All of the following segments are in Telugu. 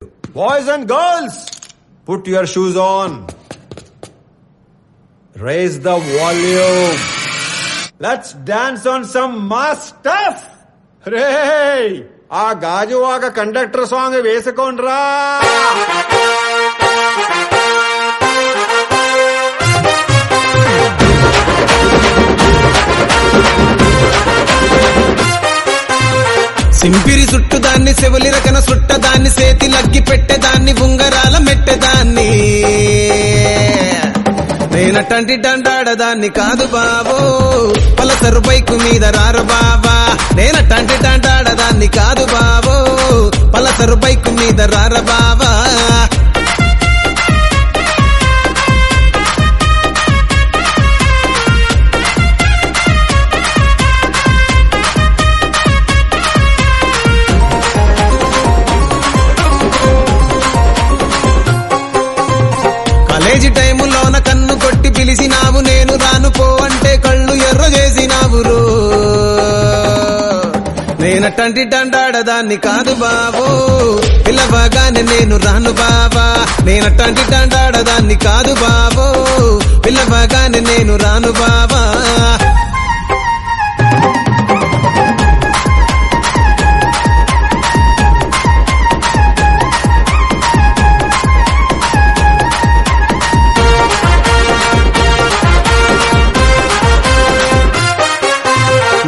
Boys and girls, put your shoes on. Raise the volume. Let's dance on some mass stuff. Hey, ఆ గాజువాక కండక్టర్ సాంగ్ వేసుకోండ్రా. సింపిరి చుట్టుదాన్ని చెవులి రకన సుట్టదాన్ని సేతి లగ్గి పెట్టేదాన్ని ఉంగరాల మెట్టేదాన్ని నేనటంటి డండాడదాన్ని కాదు బాబో పలసరు బైకు మీద రారు బాబా నేనటంటి డండాడదాన్ని కాదు బాబో పలసరు బైకు మీద రార బాబా కాలేజీ టైములోన కన్ను కొట్టి పిలిచినావు నేను రాను పో అంటే కళ్ళు ఎర్ర చేసినావు రో నేనటంటి డండాడదాన్ని కాదు బాబో పిల్లవగానే నేను రాను బాబా నేనటంటి డండాడదాన్ని కాదు బాబో పిల్లవగానే నేను రాను బాబా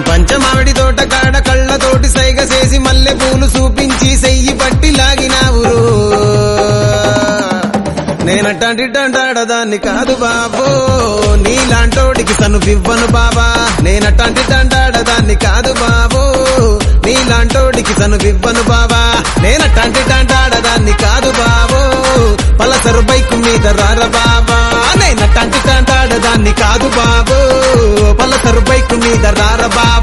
పంచమావిడి తోట కాడ కళ్ళతోటి సైగ చేసి మల్లె పూలు చూపించి సెయ్యి పట్టి లాగినావు నేనటంటి డండాడదాన్ని కాదు బాబో నీలాంటోడికి సనువివ్వను బాబా నేనటంటి డండాడదాన్ని కాదు బాబో నీలాంటోడికి సనువివ్వను బాబా నేనటంటి డండాడదాన్ని కాదు బాబో పలసరు బైకు మీద రార బాబా నేనటంటి డండాడదాన్ని కాదు బాబో పలసరు బైకు మీద రార బాబా